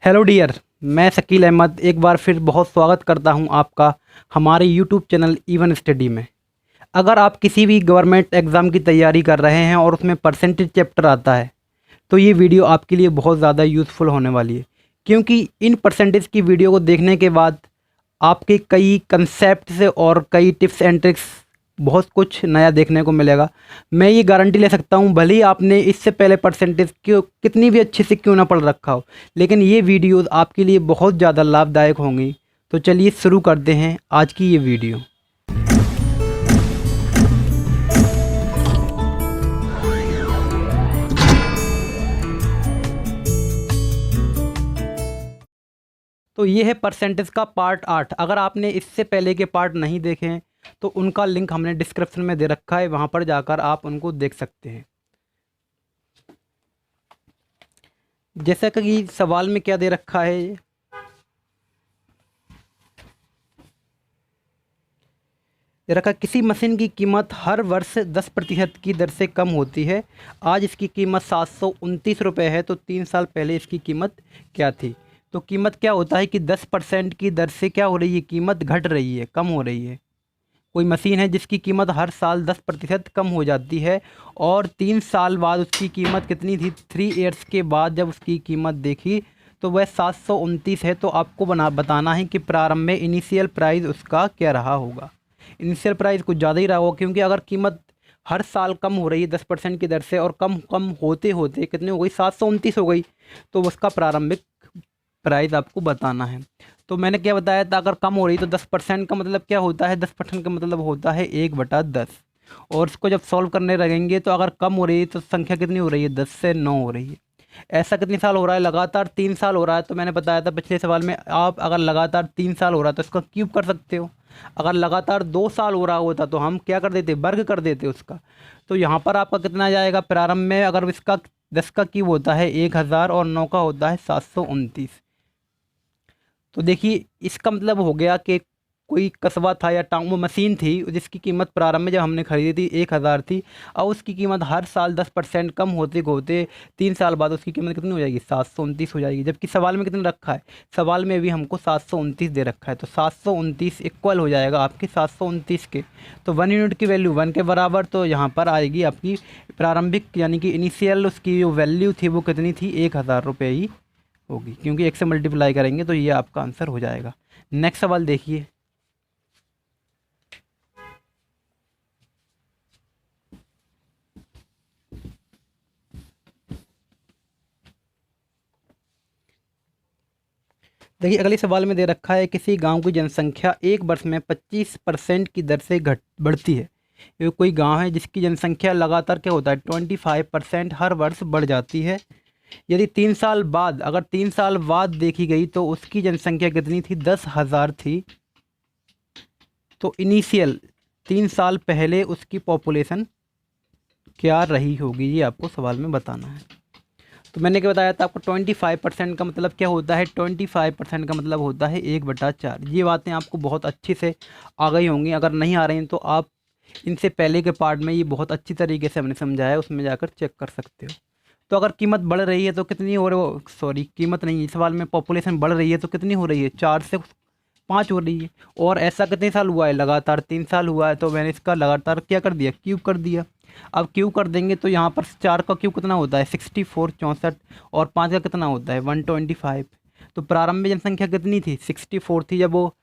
Hello dear. मैं शकील अहमद एक बार फिर बहुत स्वागत करता हूं आपका हमारे यूट्यूब चैनल इवन स्टडी में। अगर आप किसी भी गवर्नमेंट एग्ज़ाम की तैयारी कर रहे हैं और उसमें परसेंटेज चैप्टर आता है तो ये वीडियो आपके लिए बहुत ज़्यादा यूज़फुल होने वाली है, क्योंकि इन परसेंटेज की वीडियो को देखने के बाद आपके कई कंसेप्ट से और कई टिप्स एंड ट्रिक्स बहुत कुछ नया देखने को मिलेगा। मैं ये गारंटी ले सकता हूँ, भले ही आपने इससे पहले परसेंटेज क्यों कितनी भी अच्छे से क्यों ना पढ़ रखा हो, लेकिन ये वीडियोज़ आपके लिए बहुत ज़्यादा लाभदायक होंगी। तो चलिए शुरू करते हैं आज की ये वीडियो। तो ये है परसेंटेज का पार्ट 8। अगर आपने इससे पहले के पार्ट नहीं देखे हैं तो उनका लिंक हमने डिस्क्रिप्शन में दे रखा है, वहाँ पर जाकर आप उनको देख सकते हैं। जैसा कि सवाल में क्या दे रखा है, दे रखा किसी मशीन की कीमत हर वर्ष 10% की दर से कम होती है। आज इसकी कीमत 729 रुपये है, तो 3 साल पहले इसकी कीमत क्या थी। तो कीमत क्या होता है कि 10% की दर से क्या हो रही है, कीमत घट रही है, कम हो रही है। कोई मशीन है जिसकी कीमत हर साल 10% कम हो जाती है और 3 साल बाद उसकी कीमत कितनी थी, 3 ईयर्स के बाद जब उसकी कीमत देखी तो वह 729 है। तो आपको बताना है कि प्रारंभ में इनिशियल प्राइस उसका क्या रहा होगा। इनिशियल प्राइस कुछ ज़्यादा ही रहा होगा, क्योंकि अगर कीमत हर साल कम हो रही है 10% की दर से और कम कम होते होते कितनी हो गई, 729 हो गई, तो उसका प्रारंभिक प्राइस आपको बताना है। तो मैंने क्या बताया था, अगर कम हो रही तो 10% का मतलब क्या होता है, 10% का मतलब होता है 1/10। और इसको जब सॉल्व करने लगेंगे तो अगर कम हो रही है तो संख्या कितनी हो रही है, 10 से 9 हो रही है। ऐसा कितने साल हो रहा है, लगातार 3 साल हो रहा है। तो मैंने बताया था पिछले सवाल में, आप अगर लगातार 3 साल हो रहा है तो इसका क्यूब कर सकते हो। अगर लगातार 2 साल हो रहा होता तो हम क्या कर देते, वर्ग कर देते उसका। तो यहाँ पर आपका कितना जाएगा प्रारंभ में, अगर इसका 10 का क्यूब होता है 1000 और 9 का होता है 729। तो देखिए इसका मतलब हो गया कि कोई कस्बा था या टाउन, वो मशीन थी जिसकी कीमत प्रारंभ में जब हमने खरीदी थी 1000 थी, और उसकी कीमत हर साल 10% कम होते होते 3 साल बाद उसकी कीमत कितनी हो जाएगी, 729 हो जाएगी। जबकि सवाल में कितना रखा है, सवाल में भी हमको 729 दे रखा है। तो 729 इक्वल हो जाएगा आपके 729 के। तो 1 यूनिट की वैल्यू 1 के बराबर, तो यहाँ पर आएगी आपकी प्रारंभिक यानी कि इनिशियल उसकी जो वैल्यू थी वो कितनी थी, 1000 रुपये ही होगी, क्योंकि एक से मल्टीप्लाई करेंगे तो ये आपका आंसर हो जाएगा। नेक्स्ट सवाल देखिए। देखिए अगले सवाल में दे रखा है, किसी गांव की जनसंख्या एक वर्ष में 25% की दर से घट बढ़ती है। ये कोई गांव है जिसकी जनसंख्या लगातार क्या होता है, 25% हर वर्ष बढ़ जाती है। यदि 3 साल बाद, अगर 3 साल बाद देखी गई तो उसकी जनसंख्या कितनी थी, 10,000 थी। तो इनिशियल 3 साल पहले उसकी पॉपुलेशन क्या रही होगी, ये आपको सवाल में बताना है। तो मैंने क्या बताया था आपको, 25% का मतलब क्या होता है, 25% का मतलब होता है 1/4। ये बातें आपको बहुत अच्छे से आ गई होंगी, अगर नहीं आ रही हैं तो आप इनसे पहले के पार्ट में ये बहुत अच्छी तरीके से हमने समझाया, उसमें जाकर चेक कर सकते हो। तो अगर कीमत बढ़ रही है तो कितनी हो रही हो, सॉरी कीमत नहीं, इस सवाल में पॉपुलेशन बढ़ रही है तो कितनी हो रही है, 4 से 5 हो रही है। और ऐसा कितने साल हुआ है, लगातार 3 साल हुआ है। तो मैंने इसका लगातार क्या कर दिया, क्यूब कर दिया। अब क्यूब कर देंगे तो यहाँ पर 4 का क्यूब कितना होता है, 64 64, और 5 का कितना होता है 125। तो प्रारंभिक जनसंख्या कितनी थी, 64 थी। जब वो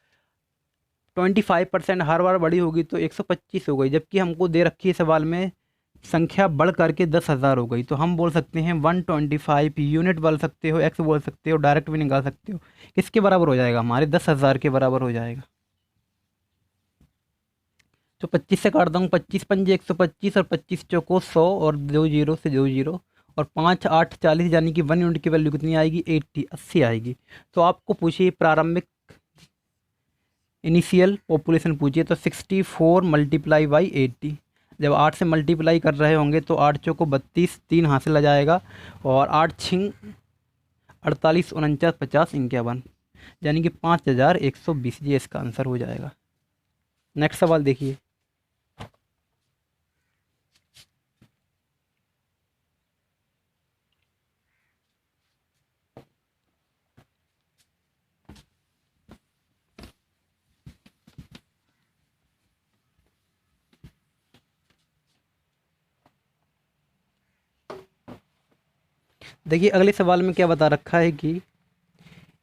25% हर बार बड़ी होगी तो 125 हो गई, जबकि हमको दे रखी है सवाल में संख्या बढ़ करके 10,000 हो गई। तो हम बोल सकते हैं 125 यूनिट बोल सकते हो, एक्स बोल सकते हो, डायरेक्ट भी निकाल सकते हो। किसके बराबर हो जाएगा, हमारे 10,000 के बराबर हो जाएगा। तो 25 से काटता हूँ, 25×5 125, और 25 चौको 100, और 2 जीरो से 2 जीरो, और 5×8 = 40, यानी कि 1 यूनिट की वैल्यू कितनी आएगी, 80 आएगी। तो आपको पूछिए प्रारंभिक इनिशियल पॉपुलेशन पूछिए, तो 64 मल्टीप्लाई बाई 80। जब 8 से मल्टीप्लाई कर रहे होंगे तो 8 चौको 32, 3 हासिल आ जाएगा, और 8×6 48, 49, 50, 51, यानी कि 5120। ये इसका आंसर हो जाएगा। नेक्स्ट सवाल देखिए। देखिए अगले सवाल में क्या बता रखा है कि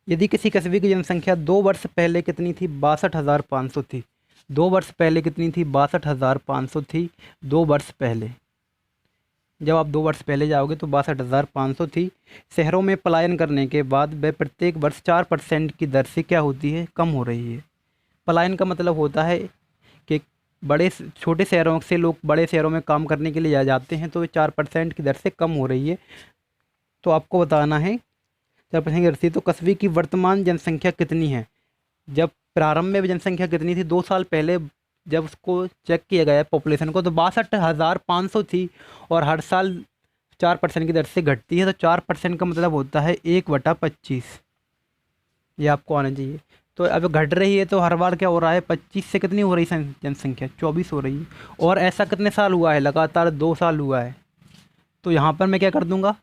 यदि किसी कस्बे की जनसंख्या 2 वर्ष पहले कितनी थी, 62,500 थी। 2 वर्ष पहले कितनी थी, 62,500 थी। 2 वर्ष पहले, जब आप 2 वर्ष पहले जाओगे तो 62,500 थी। शहरों में पलायन करने के बाद वह प्रत्येक वर्ष 4% की दर से क्या होती है, कम हो रही है। पलायन का मतलब होता है कि छोटे शहरों से लोग बड़े शहरों में काम करने के लिए जाते हैं, तो 4% की दर से कम हो रही है। तो आपको बताना है 4% की दर से। तो कस्बे की वर्तमान जनसंख्या कितनी है, जब प्रारंभ में जनसंख्या कितनी थी 2 साल पहले जब उसको चेक किया गया पॉपुलेशन को, तो 62,500 थी। और हर साल 4% की दर से घटती है, तो 4% का मतलब होता है 1/25। ये आपको आना चाहिए। तो अब घट रही है तो हर बार क्या हो रहा है, 25 से कितनी हो रही है जनसंख्या, 24 हो रही है। और ऐसा कितने साल हुआ है, लगातार 2 साल हुआ है। तो यहाँ पर मैं क्या कर दूंगा,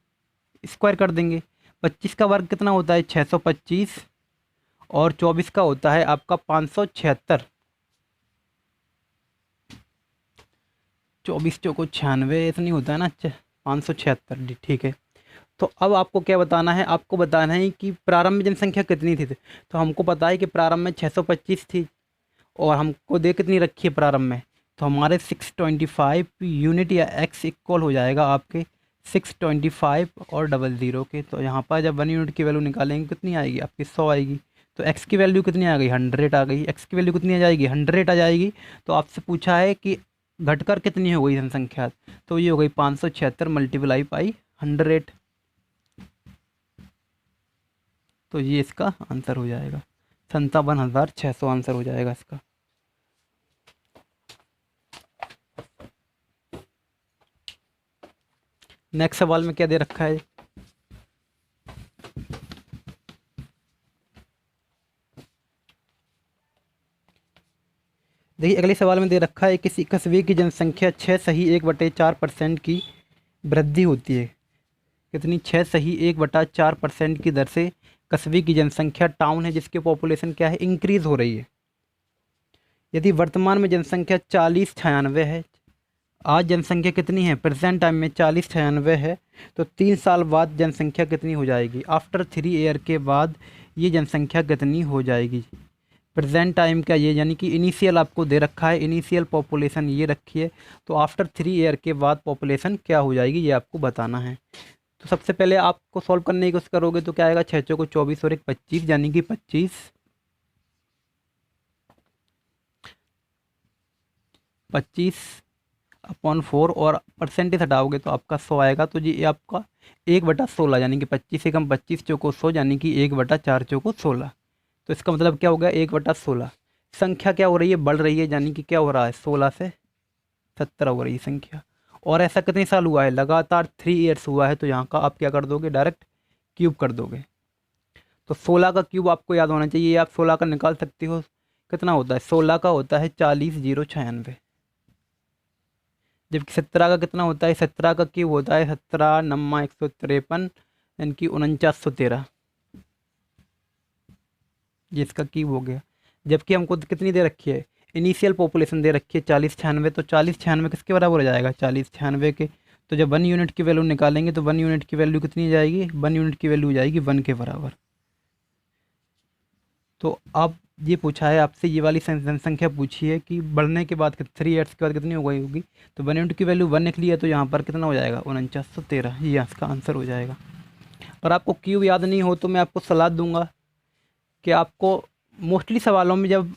स्क्वायर कर देंगे। 25 का वर्ग कितना होता है, 625। और 24 का होता है आपका 576। 24 चौको 96, ऐसा नहीं होता है ना, 576। ठीक है। तो अब आपको क्या बताना है, आपको बताना है कि प्रारंभ में जनसंख्या कितनी थी। तो हमको पता है कि प्रारंभ में 625 थी, और हमको दे कितनी रखी है प्रारंभ में, तो हमारे 625 यूनिट या एक्स इक्वल हो जाएगा आपके 625 और 00 के। तो यहाँ पर जब 1 यूनिट की वैल्यू निकालेंगे कितनी आएगी आपकी, 100 आएगी। तो एक्स की वैल्यू कितनी आ गई, 100 आ गई। एक्स की वैल्यू कितनी आ जाएगी, 100 आ जाएगी। तो आपसे पूछा है कि घटकर कितनी हो गई जनसंख्या, तो ये हो गई 576 मल्टीप्लाई बाई 100। तो ये इसका आंसर हो जाएगा, 57,600 आंसर हो जाएगा इसका। नेक्स्ट सवाल में क्या दे रखा है, देखिए अगले सवाल में दे रखा है किसी कस्बे की जनसंख्या 6 सही 1/4% की वृद्धि होती है। कितनी, 6 सही 1/4% की दर से कस्बे की जनसंख्या, टाउन है जिसकी पॉपुलेशन क्या है, इंक्रीज हो रही है। यदि वर्तमान में जनसंख्या 4096 है, आज जनसंख्या कितनी है, प्रेजेंट टाइम में 4096 है, तो 3 साल बाद जनसंख्या कितनी हो जाएगी, आफ्टर 3 ईयर के बाद ये जनसंख्या कितनी हो जाएगी। प्रेजेंट टाइम का ये यानी कि इनिशियल आपको दे रखा है, इनिशियल पॉपुलेशन ये रखी है, तो आफ्टर 3 ईयर के बाद पॉपुलेशन क्या हो जाएगी ये आपको बताना है। तो सबसे पहले आपको सॉल्व करने की कोशिश करोगे तो क्या आएगा, 6 चौको 24 और 1 25, यानी कि 25/4 और परसेंटेज हटाओगे तो आपका 100 आएगा। तो ये आपका 1/16 यानी कि 25 से कम, 25 चौको 100 यानी कि 1/4 चौको 16। तो इसका मतलब क्या हो गया, 1/16। संख्या क्या हो रही है, बढ़ रही है, यानी कि क्या हो रहा है, 16 से 17 हो रही है संख्या। और ऐसा कितने साल हुआ है, लगातार 3 ईयर्स हुआ है। तो यहाँ का आप क्या कर दोगे, डायरेक्ट क्यूब कर दोगे। तो 16 का क्यूब आपको याद होना चाहिए, आप 16 का निकाल सकते हो। कितना होता है, 16 का होता है 40,096। जबकि 17 का कितना होता है, 17 का क्यूब होता है 17 नम्मा 153 यानी कि 4913। ये इसका क्यूब हो गया। जबकि हमको कितनी दे रखी है, इनिशियल पॉपुलेशन दे रखी है 4096। तो 4096 किसके बराबर हो जाएगा, 4096 के। तो जब 1 यूनिट की वैल्यू निकालेंगे तो 1 यूनिट की वैल्यू कितनी जाएगी, 1 यूनिट की वैल्यू हो जाएगी 1 के बराबर। तो अब ये पूछा है आपसे, ये वाली जनसंख्या पूछी है कि बढ़ने के बाद 3 ईयर्स के बाद कितनी हो गई होगी। तो 1 यूनिट की वैल्यू 1 निकली है, तो यहाँ पर कितना हो जाएगा, 4913। ये इसका आंसर हो जाएगा। और आपको क्यूब याद नहीं हो तो मैं आपको सलाह दूंगा कि आपको मोस्टली सवालों में, जब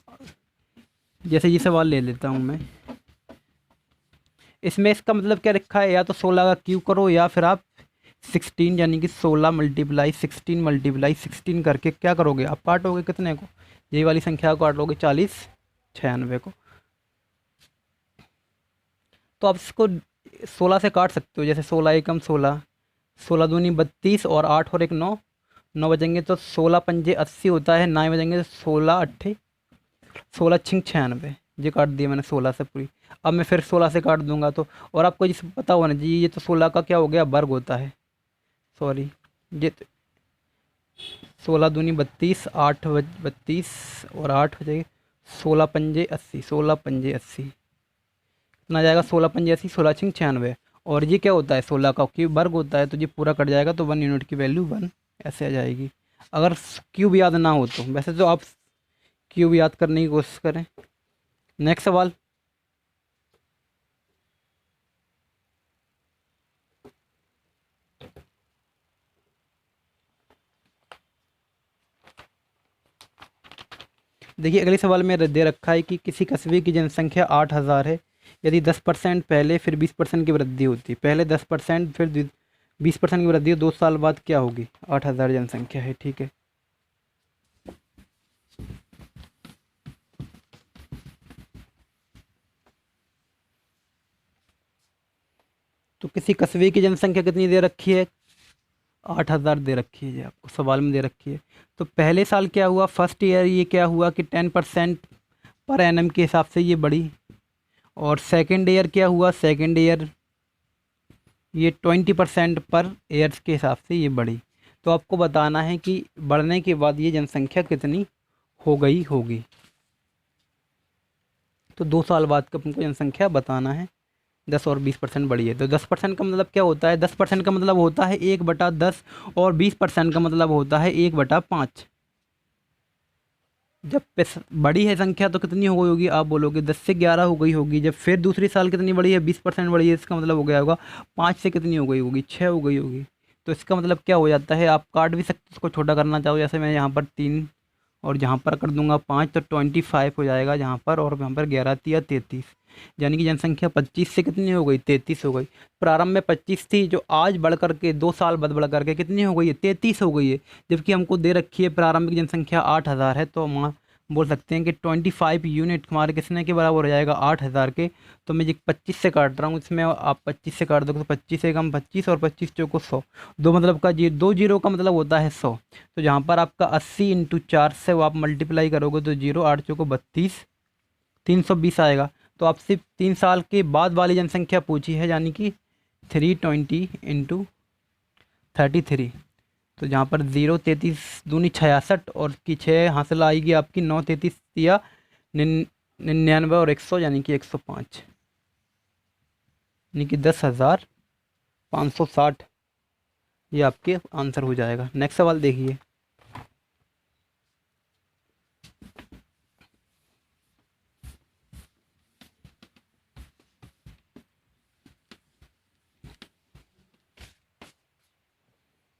जैसे ये सवाल ले लेता हूँ मैं, इसमें इसका मतलब क्या रखा है, या तो 16 का क्यूब करो या फिर आप 16 यानी कि 16 मल्टीप्लाई 16 मल्टीप्लाई 16 करके क्या करोगे, आप काटोगे कितने को, यही वाली संख्या को काटोगे 4096 को। तो आप इसको 16 से काट सकते हो, जैसे 16 एकम 16, 16 दूनी 32 और 8 और 1 9, 9 बजेंगे तो 16 पंजे 80 होता है, 9 बजेंगे तो 16 अट्ठे 16 छिंग 96। ये काट दिया मैंने 16 से पूरी। अब मैं फिर 16 से काट दूंगा तो, और आपको जिस पता होना चाहिए, ये तो 16 का क्या हो गया, वर्ग होता है, सॉरी ये 16 दूनी 32, 8 32 और 8 हो जाएगी 16 पंजे 80, 16 पंजे 80 कितना जाएगा, 16 पंजे 80, 16 छिंग 96। और ये क्या होता है 16 का क्यूब वर्ग होता है, तो ये पूरा कट जाएगा तो 1 यूनिट की वैल्यू 1 ऐसे आ जाएगी। अगर क्यूब याद ना हो तो, वैसे तो आप क्यूब याद करने की कोशिश करें। नेक्स्ट सवाल, देखिए अगले सवाल में दे रखा है कि किसी कस्बे की जनसंख्या 8,000 है, यदि 10% पहले फिर 20% की वृद्धि होती, पहले 10% फिर 20% की वृद्धि 2 साल बाद क्या होगी। 8,000 जनसंख्या है, ठीक है। तो किसी कस्बे की जनसंख्या कितनी दे रखी है, 8,000 दे रखी है, ये आपको सवाल में दे रखी है। तो पहले साल क्या हुआ, फर्स्ट ईयर ये क्या हुआ कि 10% पर एनम के हिसाब से ये बढ़ी। और सेकेंड ईयर क्या हुआ, सेकेंड ईयर ये 20% पर ईयर्स के हिसाब से ये बढ़ी। तो आपको बताना है कि बढ़ने के बाद ये जनसंख्या कितनी हो गई होगी। तो 2 साल बाद का हमको जनसंख्या बताना है। 10 और 20% बढ़ी है, तो 10% का मतलब क्या होता है, 10% का मतलब होता है 1/10 और 20% का मतलब होता है 1/5। जब बड़ी है संख्या तो कितनी हो गई होगी, आप बोलोगे 10 से 11 हो गई होगी। जब फिर दूसरी साल कितनी बड़ी है, 20% बड़ी है, इसका मतलब हो गया होगा 5 से कितनी हो गई होगी, 6 हो गई होगी। तो इसका मतलब क्या हो जाता है, आप काट भी सकते इसको छोटा करना चाहो, जैसे मैं यहाँ पर 3 और जहाँ पर कर दूंगा 5 तो 25 हो जाएगा जहाँ पर, और यहाँ पर 11 तिया 33, यानी कि जनसंख्या 25 से कितनी हो गई, 33 हो गई। प्रारंभ में 25 थी, जो आज बढ़ करके 2 साल बाद बढ़ करके कितनी हो गई है, 33 हो गई है। जबकि हमको दे रखी है प्रारंभिक जनसंख्या 8,000 है, तो हम बोल सकते हैं कि 25 यूनिट हमारे कितने के बराबर हो जाएगा, 8,000 के। तो मैं ये 25 से काट रहा हूँ, इसमें आप 25 से काट दोगे तो 25 से कम 25 और 25 चौको 100, दो मतलब का जी 2 जीरो का मतलब होता है 100। तो जहाँ पर आपका 80 × 4 से वो आप मल्टीप्लाई करोगे तो 0 8 चौको 32, 320 आएगा। तो आपसे 3 साल के बाद वाली जनसंख्या पूछी है, यानी कि 320 × 33। तो जहाँ पर 0 33 दूनी 66 और की 6 हासिल आएगी आपकी 9 33 या 99 और 100 यानी कि 105, यानी कि 10,560 ये आपके आंसर हो जाएगा। नेक्स्ट सवाल देखिए,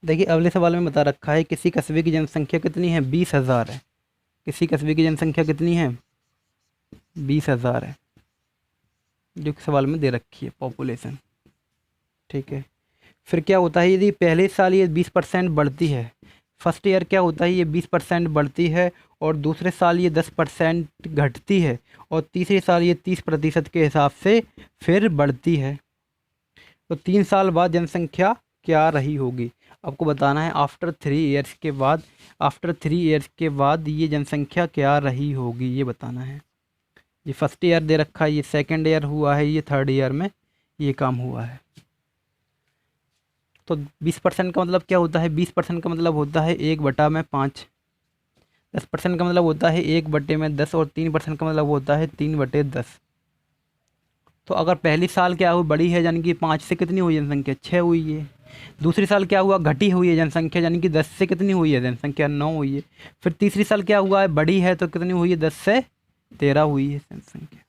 देखिए अगले सवाल में बता रखा है किसी कस्बे की जनसंख्या कितनी है, 20,000 है। किसी कस्बे की जनसंख्या कितनी है, 20,000 है, जो कि सवाल में दे रखी है पॉपुलेशन, ठीक है। फिर क्या होता है, यदि पहले साल ये 20% बढ़ती है, फर्स्ट ईयर क्या होता है ये 20% बढ़ती है, और दूसरे साल ये 10% घटती है, और तीसरे साल ये 30% के हिसाब से फिर बढ़ती है। तो 3 साल बाद जनसंख्या क्या रही होगी, आपको बताना है। आफ्टर 3 ईयर्स के बाद, आफ्टर 3 ईयर्स के बाद ये जनसंख्या क्या रही होगी, ये बताना है। ये फर्स्ट ईयर दे रखा है, ये सेकेंड ईयर हुआ है, ये थर्ड ईयर में ये काम हुआ है। तो 20% का मतलब क्या होता है, 20% का मतलब होता है 1/5। 10% का मतलब होता है 1/10, और 3% का मतलब होता है 3/10। तो अगर पहली साल क्या हुई, बड़ी है, यानी कि 5 से कितनी हुई जनसंख्या, 6 हुई है। दूसरी साल क्या हुआ, घटी हुई है जनसंख्या, यानी कि 10 से कितनी हुई है जनसंख्या, 9 हुई है। फिर तीसरी साल क्या हुआ है, बड़ी है, तो कितनी हुई है, 10 से 13 हुई है जनसंख्या।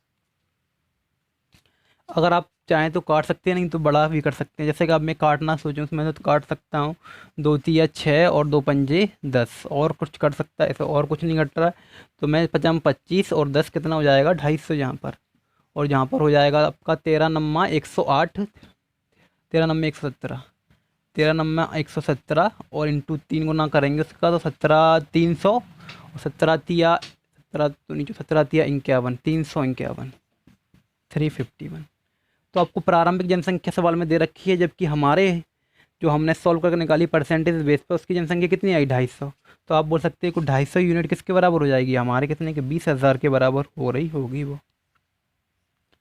अगर आप चाहें तो काट सकते हैं, नहीं तो बड़ा भी कर सकते हैं। जैसे कि अब मैं काटना सोचूं उसमें तो काट सकता हूँ, 2 तिया 6 और 2 पंजे 10, और कुछ कर सकता है ऐसे, और कुछ नहीं कट रहा। तो मैं 25 और 10 कितना हो जाएगा, 250 यहाँ पर। और यहाँ पर हो जाएगा आपका 13 नम्मा 108, 13 नम्मा 117, 13 नम्मा 117, और इंटू 3 गुना करेंगे उसका तो 17 300, और 17 तिया 17 तो नीचे 17 तिया 51, 351, 351। तो आपको प्रारंभिक जनसंख्या सवाल में दे रखी है, जबकि हमारे जो हमने सॉल्व करके निकाली परसेंटेज बेस पर, उसकी जनसंख्या कितनी आई, 250। तो आप बोल सकते हैं कि 250 यूनिट किसके बराबर हो जाएगी, हमारे कितने के, 20,000 के बराबर हो रही होगी वो।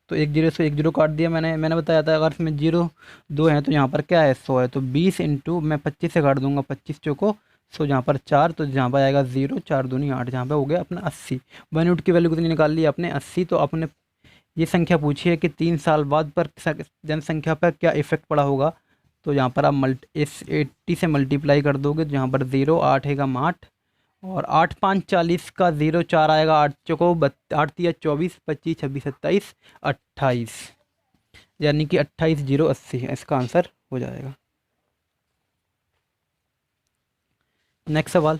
तो 1 जीरो से 1 जीरो काट दिया मैंने बताया था, अगर इसमें 0 2 हैं तो यहाँ पर क्या है, 100 है। तो 20 इंटू मैं 25 से काट दूंगा, 25 चौको 100, जहाँ पर 4, तो जहाँ पर आएगा 0 4 दूनी 8, जहाँ पर हो गया अपना 80। 1 यूनिट की वैल्यू कितनी निकाल ली आपने, 80। तो अपने ये संख्या पूछी है कि 3 साल बाद पर जनसंख्या पर क्या इफेक्ट पड़ा होगा। तो यहाँ पर आप इस 80 से मल्टीप्लाई कर दोगे तो यहाँ पर 0, 8 है 8 और 8 5 40 का 0 4 आएगा, 8 चौको 8 तिया 24, 25 26 27 28, यानी कि 28 0 80 है इसका आंसर हो जाएगा। नेक्स्ट सवाल।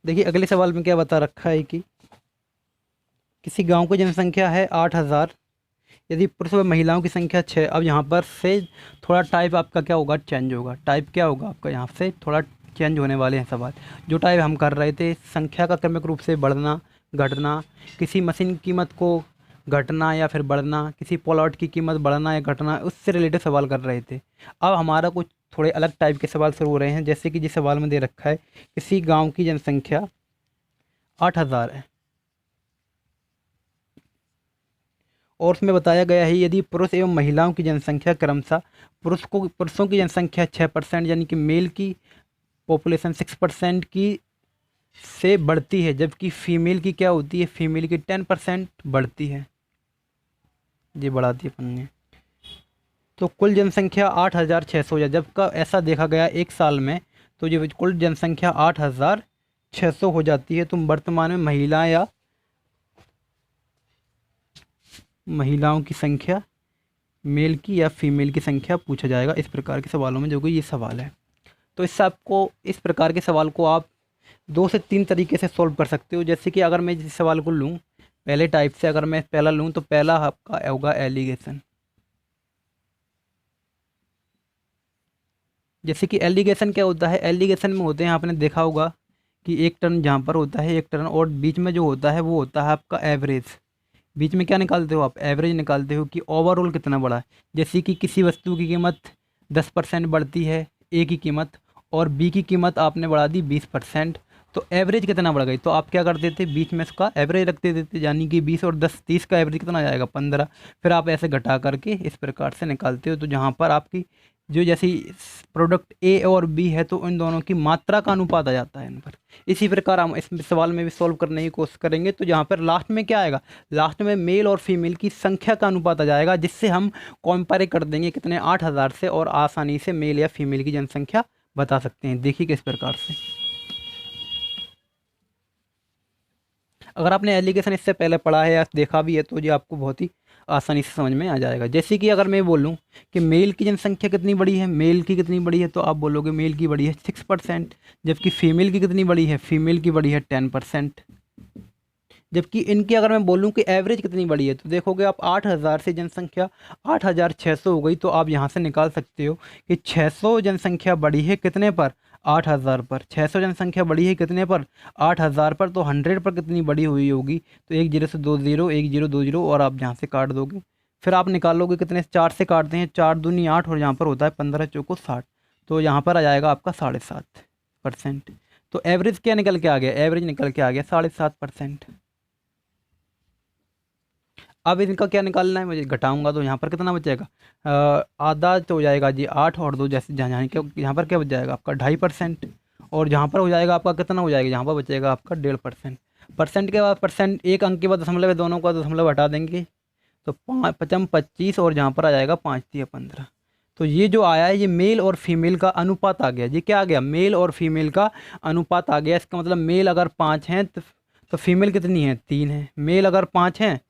देखिए अगले सवाल में क्या बता रखा है कि किसी गांव की जनसंख्या है 8000, यदि पुरुष व महिलाओं की संख्या 6। अब यहाँ पर से थोड़ा टाइप आपका क्या होगा, चेंज होगा। टाइप क्या होगा आपका, यहाँ से थोड़ा चेंज होने वाले हैं सवाल। जो टाइप हम कर रहे थे संख्या का क्रमिक रूप से बढ़ना घटना, किसी मशीन की कीमत को घटना या फिर बढ़ना, किसी प्लॉट की कीमत बढ़ना या घटना, उससे रिलेटेड सवाल कर रहे थे। अब हमारा कुछ थोड़े अलग टाइप के सवाल शुरू हो रहे हैं। जैसे कि जिस सवाल में दे रखा है किसी गाँव की जनसंख्या 8000 है और उसमें बताया गया है यदि पुरुष एवं महिलाओं की जनसंख्या क्रमशः पुरुषों की जनसंख्या 6% यानी कि मेल की पॉपुलेशन 6% की से बढ़ती है, जबकि फीमेल की क्या होती है, फीमेल की 10% बढ़ती है, ये बढ़ाती है अपन ने। तो कुल जनसंख्या 8600 या जब का ऐसा देखा गया एक साल में, तो ये कुल जनसंख्या 8600 हो जाती है। तुम वर्तमान में महिलाओं की संख्या मेल की या फीमेल की संख्या पूछा जाएगा इस प्रकार के सवालों में, जो कि ये सवाल है। तो इस प्रकार के सवाल को आप 2 से 3 तरीके से सॉल्व कर सकते हो। जैसे कि अगर मैं इस सवाल को लूँ पहले टाइप से, अगर मैं पहला लूँ तो पहला आपका होगा एलिगेशन। जैसे कि एलिगेशन क्या होता है, एलिगेशन में होते हैं आपने देखा होगा कि एक टर्न जहाँ पर होता है एक टर्न, और बीच में जो होता है वो होता है आपका एवरेज। बीच में क्या निकालते हो आप, एवरेज निकालते हो कि ओवरऑल कितना बढ़ा है। जैसे कि किसी वस्तु की कीमत 10% बढ़ती है ए की कीमत, और बी की कीमत आपने बढ़ा दी 20%, तो एवरेज कितना बढ़ गई। तो आप क्या कर देते, बीच में इसका एवरेज रखते देते, यानी कि 20 और 10 30 का एवरेज कितना आ जाएगा 15। फिर आप ऐसे घटा करके इस प्रकार से निकालते हो। तो जहाँ पर आपकी जो जैसी प्रोडक्ट ए और बी है तो इन दोनों की मात्रा का अनुपात आ जाता है इन पर। इसी प्रकार हम इस सवाल में भी सॉल्व करने की कोशिश करेंगे। तो यहाँ पर लास्ट में क्या आएगा, लास्ट में मेल और फीमेल की संख्या का अनुपात आ जाएगा, जिससे हम कंपेयर कर देंगे कितने 8000 से, और आसानी से मेल या फीमेल की जनसंख्या बता सकते हैं। देखिए किस प्रकार से। अगर आपने एलिगेशन इससे पहले पढ़ा है या देखा भी है तो ये आपको बहुत ही आसानी से समझ में आ जाएगा। जैसे कि अगर मैं बोलूँ कि मेल की जनसंख्या कितनी बड़ी है, मेल की कितनी बड़ी है, तो आप बोलोगे मेल की बड़ी है 6%, जबकि फीमेल की कितनी बड़ी है, फीमेल की बड़ी है 10%। जबकि इनकी अगर मैं बोलूँ कि एवरेज कितनी बड़ी है, तो देखोगे आप 8000 से जनसंख्या 8600 हो गई। तो आप यहाँ से निकाल सकते हो कि 600 जनसंख्या बड़ी है कितने पर, 8000 पर। 600 जनसंख्या बड़ी है कितने पर, 8000 पर। तो 100 पर कितनी बड़ी हुई होगी, तो 1 0 से 2 0, 1 0 2 0, और आप यहाँ से काट दोगे। फिर आप निकालोगे कितने, 4 से काटते हैं, 4 दूनी 8, और यहाँ पर होता है 15 चौको 60। तो यहाँ पर आ जाएगा आपका 7.5%। तो एवरेज क्या निकल के आ गया, एवरेज निकल के आ गया 7.5%। अब इनका क्या निकालना है, मुझे घटाऊंगा तो यहाँ पर कितना बचेगा, आधा तो हो जाएगा जी 8 और 2 जैसे यहाँ पर क्या बच जाएगा आपका 2.5%। और जहाँ पर हो जाएगा आपका कितना हो जाएगा, यहाँ पर बचेगा आपका 1.5%। परसेंट के बाद परसेंट, एक अंक के बाद दशमलव है, दोनों का दशमलव हटा देंगे तो 5 5 25, और जहाँ पर आ जाएगा 5 3 15। तो ये जो आया है ये मेल और फीमेल का अनुपात आ गया। ये क्या आ गया, मेल और फीमेल का अनुपात आ गया। इसका मतलब मेल अगर 5 हैं तो फीमेल कितनी है, 3 है। मेल अगर 5 हैं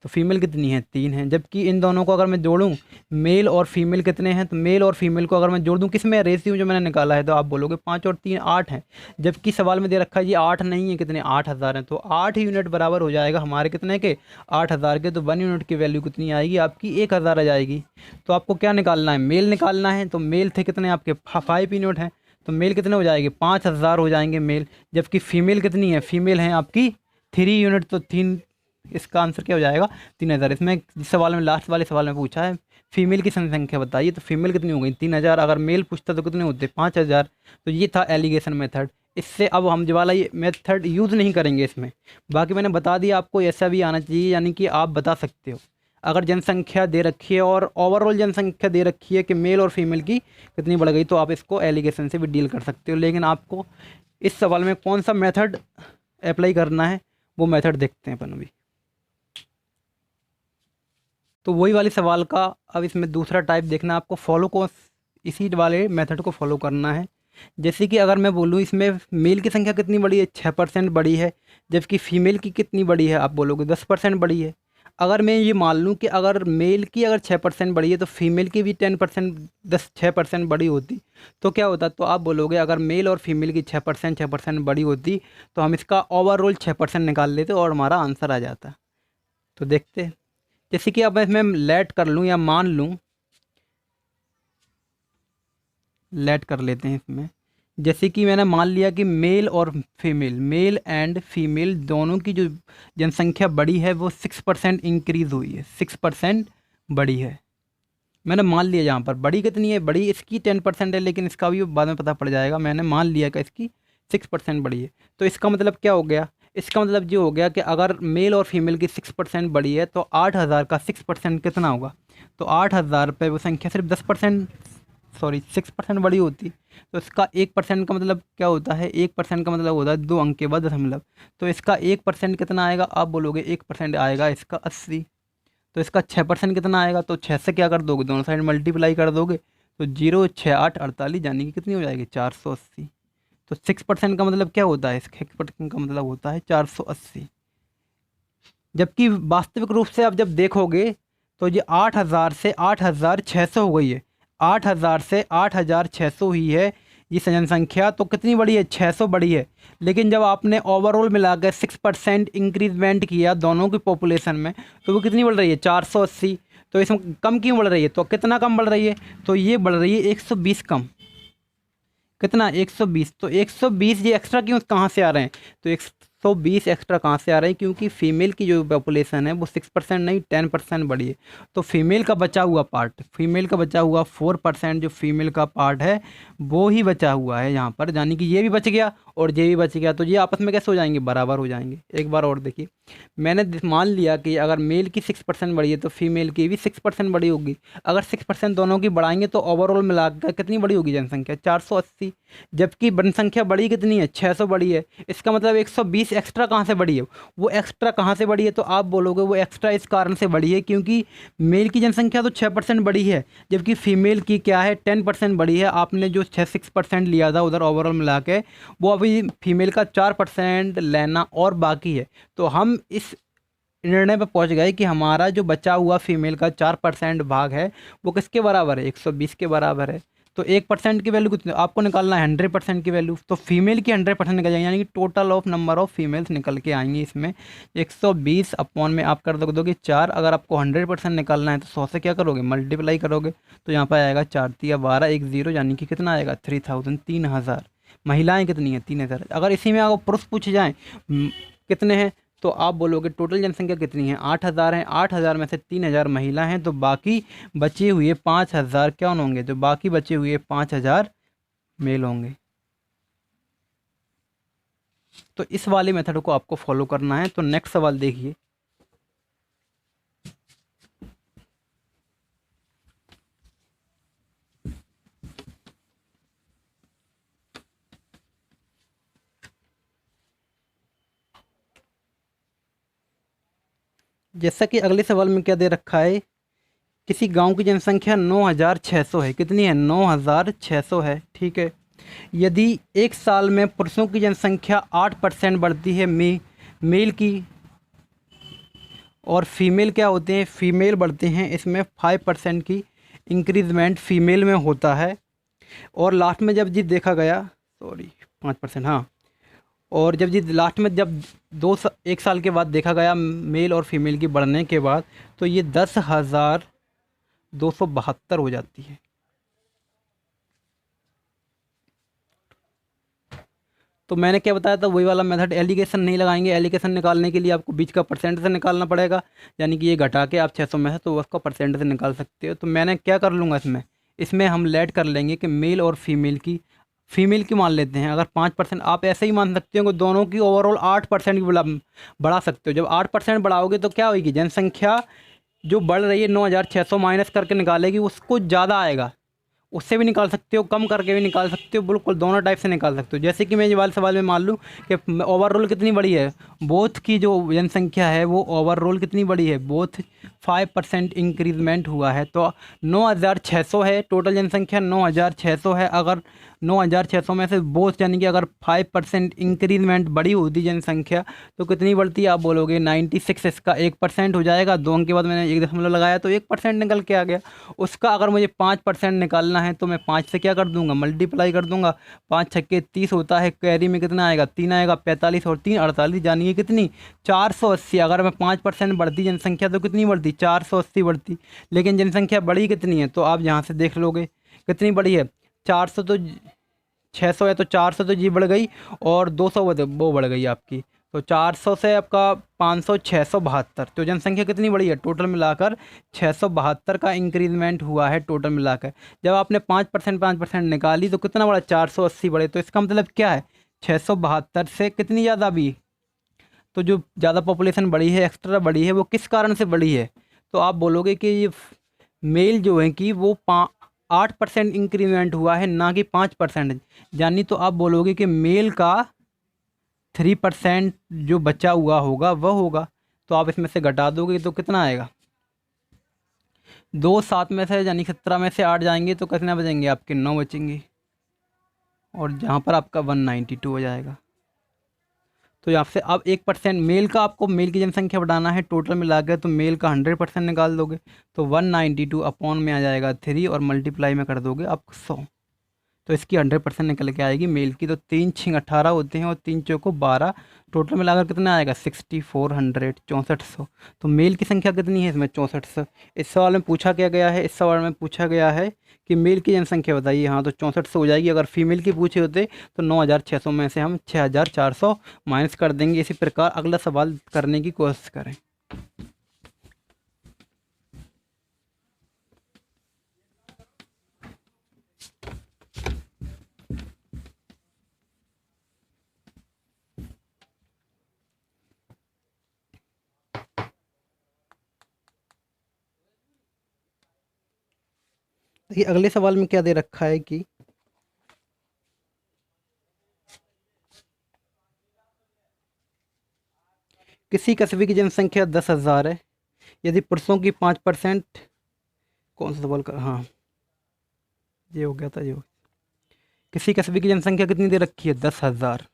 तो फीमेल कितनी है, 3 है। जबकि इन दोनों को अगर मैं जोड़ूं, मेल और फीमेल कितने हैं, तो मेल और फीमेल को अगर मैं जोड़ दूं किस में, रेशियो जो मैंने निकाला है, तो आप बोलोगे 5 और 3 8 हैं। जबकि सवाल में दे रखा है ये 8 नहीं है, कितने 8000 हैं। तो 8 यूनिट बराबर हो जाएगा हमारे कितने के, 8000 के। तो 1 यूनिट की वैल्यू कितनी आएगी आपकी, 1000 आ जाएगी। तो आपको क्या निकालना है, मेल निकालना है। तो मेल थे कितने आपके 5 यूनिट हैं, तो मेल कितने हो जाएंगे, 5000 हो जाएंगे मेल। जबकि फीमेल कितनी है, फीमेल हैं आपकी 3 यूनिट। तो 3, इसका आंसर क्या हो जाएगा 3000। इसमें जिस सवाल में लास्ट वाले सवाल में पूछा है फीमेल की संख्या बताइए, तो फीमेल कितनी हो गई 3000। अगर मेल पूछता तो कितने होते 5000। तो ये था एलिगेशन मेथड। इससे अब हम जो वाला ये मेथड यूज़ नहीं करेंगे इसमें। बाकी मैंने बता दिया आपको, ऐसा भी आना चाहिए, यानी कि आप बता सकते हो अगर जनसंख्या दे रखी है और ओवरऑल जनसंख्या दे रखी है कि मेल और फीमेल की कितनी बढ़ गई, तो आप इसको एलिगेशन से भी डील कर सकते हो। लेकिन आपको इस सवाल में कौन सा मेथड अप्लाई करना है वो मेथड देखते हैं अपन अभी। तो वही वाले सवाल का अब इसमें दूसरा टाइप देखना आपको, फॉलो को इसी वाले मेथड को फॉलो करना है। जैसे कि अगर मैं बोलूँ इसमें मेल की संख्या कितनी बड़ी है, 6% बड़ी है, जबकि फ़ीमेल की कितनी बड़ी है, आप बोलोगे 10% बड़ी है। अगर मैं ये मान लूँ कि अगर मेल की अगर 6% बड़ी है तो फीमेल की भी 10% 6% बड़ी होती तो क्या होता, तो आप बोलोगे अगर मेल और फीमेल की 6% बड़ी होती तो हम इसका ओवरऑल 6% निकाल लेते और हमारा आंसर आ जाता। तो देखते हैं, जैसे कि अब इसमें लेट कर लूँ या मान लूँ, लेट कर लेते हैं इसमें। जैसे कि मैंने मान लिया कि मेल और फीमेल, मेल एंड फीमेल दोनों की जो जनसंख्या बड़ी है वो 6% इंक्रीज़ हुई है, 6% बड़ी है। मैंने मान लिया यहाँ पर बड़ी कितनी है, बड़ी इसकी 10% है, लेकिन इसका भी बाद में पता पड़ जाएगा। मैंने मान लिया कि इसकी 6% बड़ी है। तो इसका मतलब क्या हो गया, इसका मतलब ये हो गया कि अगर मेल और फीमेल की 6% बड़ी है तो 8,000 का 6% कितना होगा, तो 8,000 पे वो संख्या सिर्फ 10%, सॉरी 6% बड़ी होती। तो इसका 1% का मतलब क्या होता है, 1% का मतलब होता है 2 अंक के बाद दशमलव। तो इसका 1% कितना आएगा, आप बोलोगे 1% आएगा इसका 80। तो इसका 6% कितना आएगा, तो 6 से क्या कर दोगे, दोनों साइड मल्टीप्लाई कर दोगे, तो 0 6 8 48 यानी कि कितनी हो जाएगी 480। तो 6% का मतलब क्या होता है, 6% का मतलब होता है 480। जबकि वास्तविक रूप से आप जब देखोगे तो ये 8,000 से 8,600 हो गई है, 8,000 से 8,600 हुई है ये जनसंख्या, तो कितनी बड़ी है, 600 बड़ी है। लेकिन जब आपने ओवरऑल मिला कर 6% इंक्रीजमेंट किया दोनों की पॉपुलेशन में, तो वो कितनी बढ़ रही है, 480। तो इसमें कम क्यों बढ़ रही है, तो कितना कम बढ़ रही है, तो ये बढ़ रही है 120 कम, कितना 120। तो 120 ये एक्स्ट्रा क्यों कहाँ से आ रहे हैं, तो 120 एक्स्ट्रा कहाँ से आ रहे हैं, क्योंकि फ़ीमेल की जो पॉपुलेशन है वो 6% नहीं 10% बढ़ी है। तो फीमेल का बचा हुआ पार्ट, फीमेल का बचा हुआ 4% जो फीमेल का पार्ट है वो ही बचा हुआ है यहाँ पर, यानी कि ये भी बच गया और ये भी बच गया। तो ये आपस में कैसे हो जाएंगे, बराबर हो जाएंगे। एक बार और देखिए, मैंने मान लिया कि अगर मेल की 6% बढ़ी है तो फीमेल की भी 6% बड़ी होगी। अगर 6% दोनों की बढ़ाएंगे तो ओवरऑल मिलाकर कितनी बड़ी होगी जनसंख्या, 480। जबकि जनसंख्या बड़ी कितनी है, 600 बड़ी है। इसका मतलब 120 एक्स्ट्रा कहाँ से बढ़ी है, वो एक्स्ट्रा कहाँ से बढ़ी है, तो आप बोलोगे वो एक्स्ट्रा इस कारण से बढ़ी है क्योंकि मेल की जनसंख्या तो 6% बढ़ी है, जबकि फीमेल की क्या है 10% बढ़ी है। आपने जो 6% लिया था उधर ओवरऑल मिला के, वो अभी फीमेल का 4% लेना और बाकी है। तो हम इस निर्णय पर पहुंच गए कि हमारा जो बचा हुआ फीमेल का 4% भाग है वो किसके बराबर है, 120 के बराबर है। तो 1% की वैल्यू कितनी आपको निकालना है, 100% की वैल्यू। तो फीमेल की 100% निकल जाएगी, यानी कि total of number of females निकल के आएंगी इसमें। 120 अपॉन में आप कर दोगे 4। अगर आपको 100% निकालना है तो 100 से क्या करोगे, मल्टीप्लाई करोगे, तो यहाँ पर आएगा 4 तिया 12 1 0, यानी कि कितना आएगा 3000, 3000। महिलाएँ कितनी हैं, 3000। अगर इसी में आपको पुरुष पूछे जाएँ कितने हैं, तो आप बोलोगे टोटल जनसंख्या कितनी है, 8,000 है, 8,000 में से 3,000 महिला हैं, तो बाकी बचे हुए 5,000 क्या होंगे, तो बाकी बचे हुए 5,000 मेल होंगे। तो इस वाले मेथड को आपको फॉलो करना है। तो नेक्स्ट सवाल देखिए, जैसा कि अगले सवाल में क्या दे रखा है, किसी गांव की जनसंख्या 9,600 है, कितनी है, 9,600 है, ठीक है। यदि एक साल में पुरुषों की जनसंख्या 8% बढ़ती है, मेल की, और फीमेल क्या होते हैं, फीमेल बढ़ते हैं, इसमें 5% की इंक्रीजमेंट फीमेल में होता है। और लास्ट में जब जी देखा गया, सॉरी 5%, हाँ, और जब जी लास्ट में जब एक साल के बाद देखा गया मेल और फीमेल की बढ़ने के बाद, तो ये 10,272 हो जाती है। तो मैंने क्या बताया था, वही वाला मेथड, एलिगेशन नहीं लगाएंगे। एलिगेशन निकालने के लिए आपको बीच का परसेंट से निकालना पड़ेगा, यानी कि ये घटा के आप 600 में है तो उसका परसेंट से निकाल सकते हो। तो मैंने क्या कर लूँगा इसमें, इसमें हम लेट कर लेंगे कि मेल और फीमेल की फीमेल की मान लेते हैं, अगर 5%, आप ऐसे ही मान सकते हो कि दोनों की ओवरऑल 8% की बढ़ा सकते हो। जब 8% बढ़ाओगे तो क्या होगी, जनसंख्या जो बढ़ रही है 9,600 माइनस करके निकालेगी, उसको ज़्यादा आएगा। उससे भी निकाल सकते हो, कम करके भी निकाल सकते हो, बिल्कुल दोनों टाइप से निकाल सकते हो। जैसे कि मैं ये वाले सवाल में मान लूँ कि ओवरऑल कितनी बड़ी है, बोथ की जो जनसंख्या है वो ओवरऑल कितनी बड़ी है, बोथ 5% इंक्रीजमेंट हुआ है। तो 9,600 है टोटल जनसंख्या, 9,600 है। अगर 9,600 में से बोथ यानी कि अगर 5% इंक्रीजमेंट बड़ी होती जनसंख्या तो कितनी बढ़ती है, आप बोलोगे 96। इसका 1% हो जाएगा, 2 अंक के बाद मैंने 1 दशमलव लगाया तो 1% निकल के आ गया। उसका अगर मुझे 5% निकालना है तो मैं 5 से क्या कर दूंगा, मल्टीप्लाई कर दूंगा। 5 छक्के 30 होता है, कैरी में कितना आएगा, 3 आएगा, 45 और 3 48, जानिए कितनी, 480। अगर मैं 5% बढ़ती जनसंख्या तो कितनी बढ़ती, 480 बढ़ती। लेकिन जनसंख्या बड़ी कितनी है, तो आप यहाँ से देख लोगे कितनी बड़ी है, 400 तो 600 है तो 400 तो जी बढ़ गई, और 200 वो बढ़ गई आपकी। तो 400 से आपका 500, 672। तो जनसंख्या कितनी बड़ी है, टोटल मिलाकर 672 का इंक्रीजमेंट हुआ है टोटल मिलाकर। जब आपने 5% निकाली तो कितना बढ़ा, 480 बढ़े। तो इसका मतलब क्या है, 672 से कितनी ज़्यादा भी, तो जो ज़्यादा पॉपुलेशन बढ़ी है, एक्स्ट्रा बढ़ी है, वो किस कारण से बढ़ी है, तो आप बोलोगे कि ये मेल जो है कि वो 8% इंक्रीमेंट हुआ है, ना कि 5%। यानी तो आप बोलोगे कि मेल का 3% जो बचा हुआ होगा वह होगा। तो आप इसमें से घटा दोगे तो कितना आएगा, 2 7 में से यानी 17 में से 8 जाएंगे तो कितने बचेंगे, आपके 9 बचेंगे, और जहाँ पर आपका 192 हो जाएगा। तो यहाँ से अब 1% मेल का, आपको मेल की जनसंख्या बढ़ाना है टोटल मिला के, तो मेल का 100% निकाल दोगे तो 192 अपॉन में आ जाएगा 3 और मल्टीप्लाई में कर दोगे आप 100, तो इसकी 100% निकल के आएगी मेल की। तो 3 6 18 होते हैं और 3 चौको 12, टोटल मिलाकर कितना आएगा 6400, 6400। तो मेल की संख्या कितनी है इसमें, 6400। इस सवाल में पूछा क्या गया है, इस सवाल में पूछा गया है कि मेल की जनसंख्या बताइए। हाँ, तो 6400 हो जाएगी। अगर फीमेल की पूछे होते तो 9,600 में से हम 6,400 माइनस कर देंगे। इसी प्रकार अगला सवाल करने की कोशिश करें। देखिए अगले सवाल में क्या दे रखा है कि किसी कस्बे की जनसंख्या 10,000 है, यदि पुरुषों की 5%, कौन सा सवाल का, हाँ ये हो गया था, ये किसी कस्बे की जनसंख्या कितनी दे रखी है, 10,000।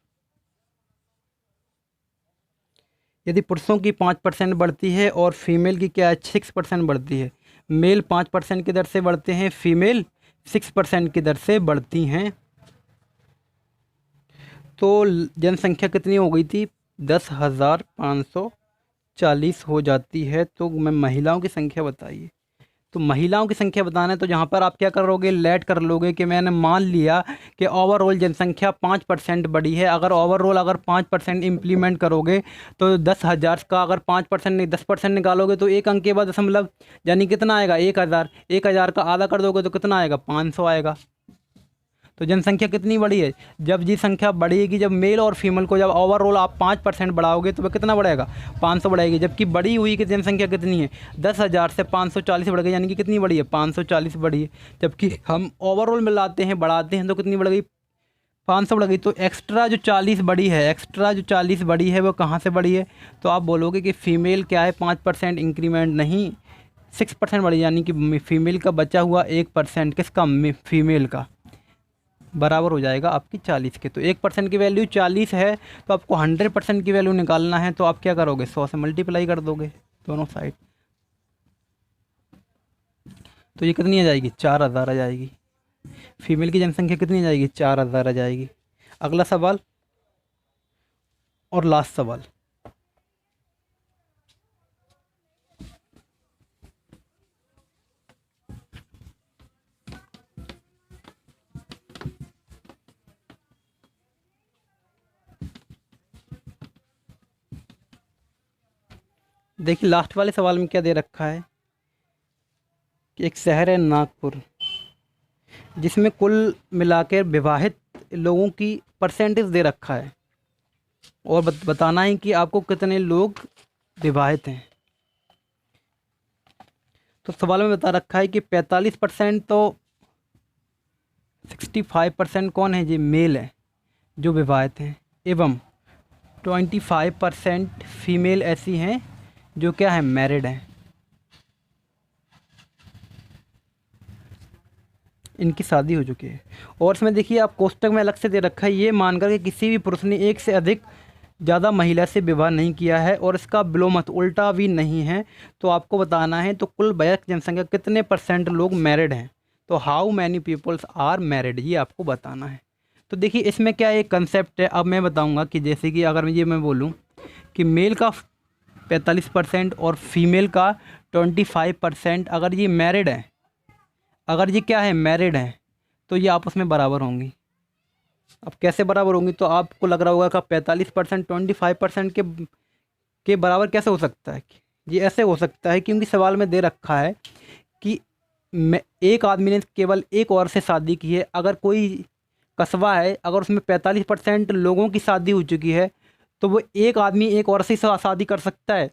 यदि पुरुषों की 5% बढ़ती है और फीमेल की क्या है, 6% बढ़ती है। मेल 5% की दर से बढ़ते हैं, फीमेल 6% की दर से बढ़ती हैं। तो जनसंख्या कितनी हो गई थी, 10,540 हो जाती है। तो मैं महिलाओं की संख्या बताइए। तो महिलाओं की संख्या बताना है तो यहाँ पर आप क्या करोगे, लेट कर लोगे कि मैंने मान लिया कि ओवरऑल जनसंख्या 5% बढ़ी है। अगर ओवरऑल अगर 5% इम्प्लीमेंट करोगे तो 10,000 का अगर 5% नहीं 10% निकालोगे तो एक अंक के बाद दशमलव, यानी कितना आएगा, 1,000। 1,000 का आधा कर दोगे तो कितना आएगा, 500 आएगा। तो जनसंख्या कितनी बड़ी है, जब जी संख्या बढ़ेगी, जब मेल और फीमेल को जब ओवरऑल आप 5% बढ़ाओगे तो वह कितना बढ़ेगा, 500 बढ़ेगी। जबकि बड़ी हुई कि जनसंख्या कितनी है, 10,000 से 540 बढ़ गई, यानी कि कितनी बड़ी है, 540 बढ़ी है। जबकि हम ओवरऑल मिलाते हैं, बढ़ाते हैं तो कितनी बढ़ गई, 500 बढ़ गई। तो एक्स्ट्रा जो 40 बड़ी है, एक्स्ट्रा जो 40 बड़ी है वो कहाँ से बड़ी है, तो आप बोलोगे कि फ़ीमेल क्या है, 5% इंक्रीमेंट नहीं 6% बढ़ी, यानी कि फीमेल का बचा हुआ 1% किसका, फीमेल का, बराबर हो जाएगा आपकी 40 के। तो 1% की वैल्यू 40 है, तो आपको 100% की वैल्यू निकालना है तो आप क्या करोगे, 100 से मल्टीप्लाई कर दोगे दोनों साइड। तो ये कितनी आ जाएगी, 4,000 आ जाएगी। फीमेल की जनसंख्या कितनी आ जाएगी, 4,000 आ जाएगी। अगला सवाल और लास्ट सवाल। देखिए लास्ट वाले सवाल में क्या दे रखा है कि एक शहर है नागपुर, जिसमें कुल मिलाकर विवाहित लोगों की परसेंटेज दे रखा है और बताना है कि आपको कितने लोग विवाहित हैं। तो सवाल में बता रखा है कि 45% तो 65% कौन है जी, मेल है जो विवाहित हैं, एवं 25% फीमेल ऐसी हैं जो क्या है, मैरिड हैं। इनकी शादी हो चुकी है। और इसमें देखिए आप कोष्टक में अलग से दे रखा है, ये मानकर कि किसी भी पुरुष ने एक से अधिक ज़्यादा महिला से विवाह नहीं किया है और इसका विलोमत उल्टा भी नहीं है। तो आपको बताना है तो कुल वयस्क जनसंख्या कितने परसेंट लोग मैरिड हैं, तो how many peoples are married, ये आपको बताना है। तो देखिए इसमें क्या एक कंसेप्ट है, अब मैं बताऊंगा कि जैसे कि अगर ये मैं बोलूं कि मेल का 45% और फीमेल का 25%, अगर ये मैरिड है, अगर ये क्या है, मैरिड है, तो ये आपस में बराबर होंगी। अब कैसे बराबर होंगी, तो आपको लग रहा होगा कि 45% 25% के बराबर कैसे हो सकता है। ये ऐसे हो सकता है क्योंकि सवाल में दे रखा है कि एक आदमी ने केवल एक औरत से शादी की है। अगर कोई कस्बा है, अगर उसमें 45% लोगों की शादी हो चुकी है, तो वो एक आदमी एक औरत से शादी कर सकता है।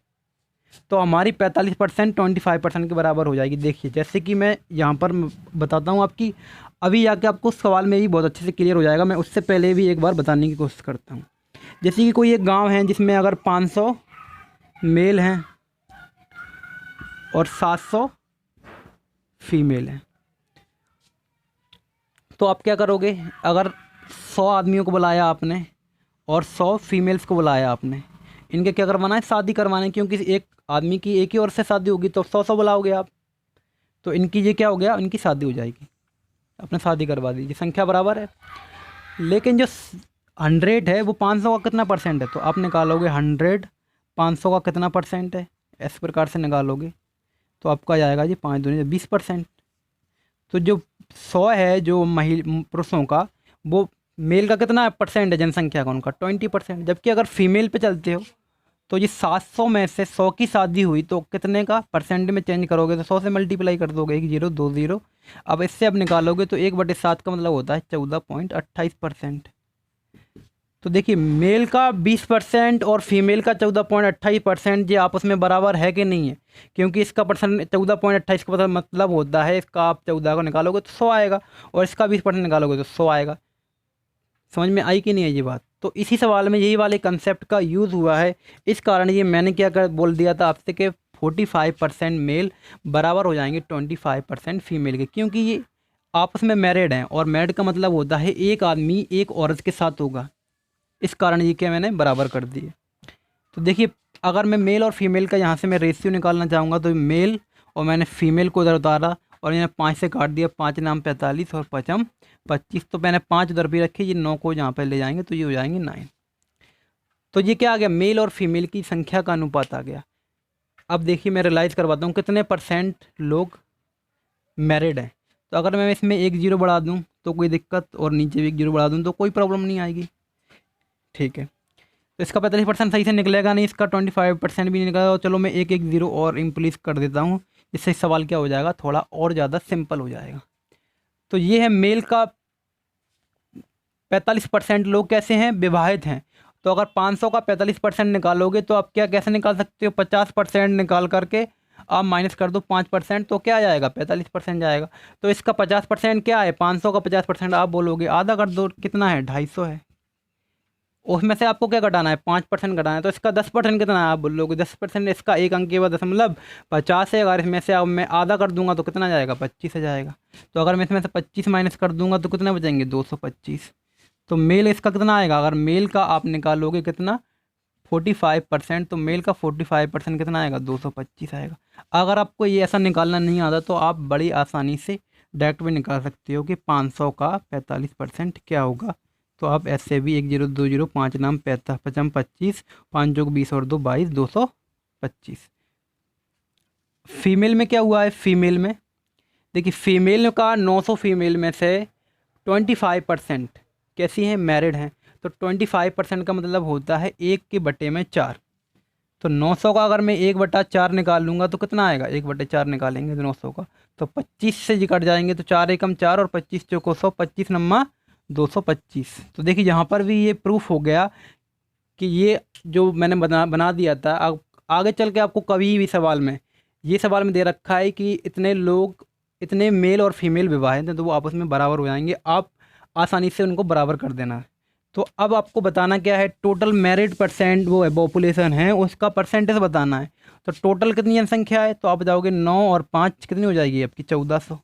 तो हमारी 45% 25% के बराबर हो जाएगी। देखिए जैसे कि मैं यहाँ पर बताता हूँ आपकी, अभी जाके आपको सवाल में भी बहुत अच्छे से क्लियर हो जाएगा। मैं उससे पहले भी एक बार बताने की कोशिश करता हूँ। जैसे कि कोई एक गांव है जिसमें अगर 500 मेल हैं और 700 फीमेल हैं, तो आप क्या करोगे, अगर 100 आदमियों को बुलाया आपने और 100 फीमेल्स को बुलाया आपने, इनके क्या करवाना है, शादी करवाना है। क्योंकि एक आदमी की एक ही औरत से शादी होगी तो 100 बुलाओगे आप, तो इनकी ये क्या हो गया, इनकी शादी हो जाएगी, आपने शादी करवा दी, संख्या बराबर है। लेकिन जो 100 है वो 500 का कितना परसेंट है, तो आप निकालोगे 100 500 का कितना परसेंट है, इस प्रकार से निकालोगे तो आपका जाएगा जी 5 दूनी 20%। तो जो 100 है जो पुरुषों का, वो मेल का कितना परसेंट है जनसंख्या का, उनका 20%। जबकि अगर फीमेल पे चलते हो तो ये 700 में से 100 की शादी हुई तो कितने का परसेंट में चेंज करोगे, तो 100 से मल्टीप्लाई कर दोगे, 1 0 2 0। अब इससे अब निकालोगे तो 1/7 का मतलब होता है 14.28%। तो देखिए मेल का 20% और फीमेल का 14.28%, ये आपस में बराबर है कि नहीं है। क्योंकि इसका परसेंट 14.28 का मतलब होता है, इसका आप 14 को निकालोगे तो 100 आएगा और इसका 20% निकालोगे तो 100 आएगा। समझ में आई कि नहीं है ये बात। तो इसी सवाल में यही वाले कंसेप्ट का यूज़ हुआ है। इस कारण ये मैंने क्या कर बोल दिया था आपसे कि 45% मेल बराबर हो जाएंगे 25% फीमेल के, क्योंकि ये आपस में मैरिड हैं और मैरिड का मतलब होता है एक आदमी एक औरत के साथ होगा। इस कारण ये क्या मैंने बराबर कर दिए। तो देखिए अगर मैं मेल और फीमेल का यहाँ से मैं रेशियो निकालना चाहूँगा तो मेल और मैंने फीमेल को उधर उतारा और मैंने 5 से काट दिया, 5 नाम 45 और 5 25। तो मैंने 5 उधर भी रखे, ये 9 को यहाँ पर ले जाएंगे तो ये हो जाएंगे 9। तो ये क्या आ गया, मेल और फीमेल की संख्या का अनुपात आ गया। अब देखिए मैं रियलाइज़ करवाता हूँ कितने परसेंट लोग मैरिड हैं। तो अगर मैं इसमें 1 0 बढ़ा दूँ तो कोई दिक्कत, और नीचे भी 1 0 बढ़ा दूँ तो कोई प्रॉब्लम नहीं आएगी। ठीक है, तो इसका 45% सही से निकलेगा नहीं, इसका 25% भी नहीं निकलेगा। चलो मैं 1 1 0 और इंप्लीस कर देता हूँ, इससे सवाल क्या हो जाएगा, थोड़ा और ज़्यादा सिंपल हो जाएगा। तो ये है मेल का 45% लोग कैसे हैं, विवाहित हैं। तो अगर 500 का 45% निकालोगे तो आप क्या कैसे निकाल सकते हो, 50% निकाल करके आप माइनस कर दो 5%, तो क्या जाएगा 45% जाएगा। तो इसका 50% क्या है, 500 का 50% आप बोलोगे आधा कर दो, कितना है 250 है। उसमें से आपको क्या घटाना है, 5% घटाना है। तो इसका 10% कितना है, आप बोलोगे 10%, इसका एक अंक के बाद 10.50 है। अगर इसमें से अब मैं आधा कर दूंगा तो कितना जाएगा, 25 से जाएगा। तो अगर मैं इसमें से 25 माइनस कर दूंगा तो कितने बचेंगे, 225। तो मेल इसका कितना आएगा, अगर मेल का आप निकालोगे कितना 45%, तो मेल का 45% कितना आएगा, 225 आएगा। अगर आपको ये ऐसा निकालना नहीं आता तो आप बड़ी आसानी से डायरेक्ट भी निकाल सकते हो कि 500 का 45% क्या होगा। तो आप ऐसे भी 1 0 2 0 5 नाम 55 25 5 जोग 20 और 2 22 225। फीमेल में क्या हुआ है, फीमेल में देखिए फीमेल का 900 फीमेल में से 25% कैसी हैं, मैरिड हैं। तो 25% का मतलब होता है 1/4। तो 900 का अगर मैं 1/4 निकाल लूँगा तो कितना आएगा, 1/4 निकालेंगे तो 900 का तो 25 से कट जाएंगे, तो 4 एकम 4 और 25 चौको 100, 25 नम्मा 225। तो देखिए यहाँ पर भी ये प्रूफ हो गया कि ये जो मैंने बना दिया था। अब आगे चल के आपको कभी भी सवाल में, ये सवाल में दे रखा है कि इतने लोग, इतने मेल और फीमेल विवाहित हैं तो वो आपस में बराबर हो जाएंगे, आप आसानी से उनको बराबर कर देना है। तो अब आपको बताना क्या है, टोटल मैरिड परसेंट वो है, पॉपुलेशन है उसका परसेंटेज बताना है। तो टोटल कितनी जनसंख्या है, तो आप बताओगे 9 और 5 कितनी हो जाएगी आपकी, 1400।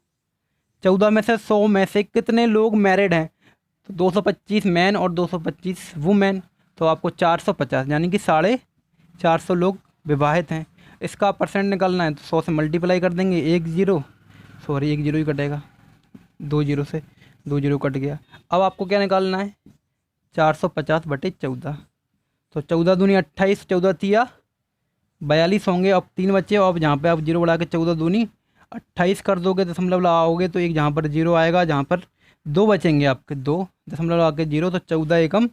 14 में से 100 में से कितने लोग मैरिड हैं, तो 225 मैन और 225 वुमेन। तो आपको 450 यानी कि 450 लोग विवाहित हैं। इसका परसेंट निकालना है तो 100 से मल्टीप्लाई कर देंगे, एक जीरो ही कटेगा, 2 जीरो से 2 जीरो कट गया। अब आपको क्या निकालना है, 450/14। तो 14 दूनी 28, 14 तिया 42 होंगे। अब 3 बच्चे, अब जहाँ पे आप जीरो बढ़ा के 14 दूनी 28 कर दोगे, दशमलव लगाओगे तो एक जहाँ पर जीरो आएगा, जहाँ पर 2 बचेंगे आपके, 2 दशमलव लगा के जीरो, तो 14 एकम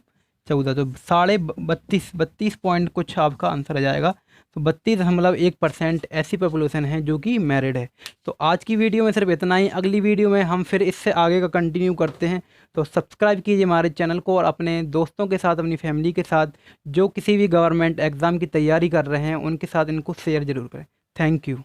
14, तो 32 पॉइंट कुछ आपका आंसर आ जाएगा। तो 32.1% ऐसी पॉपुलेशन है जो कि मैरिड है। तो आज की वीडियो में सिर्फ इतना ही, अगली वीडियो में हम फिर इससे आगे का कंटिन्यू करते हैं। तो सब्सक्राइब कीजिए हमारे चैनल को और अपने दोस्तों के साथ, अपनी फैमिली के साथ, जो किसी भी गवर्नमेंट एग्ज़ाम की तैयारी कर रहे हैं उनके साथ इनको शेयर ज़रूर करें। Thank you.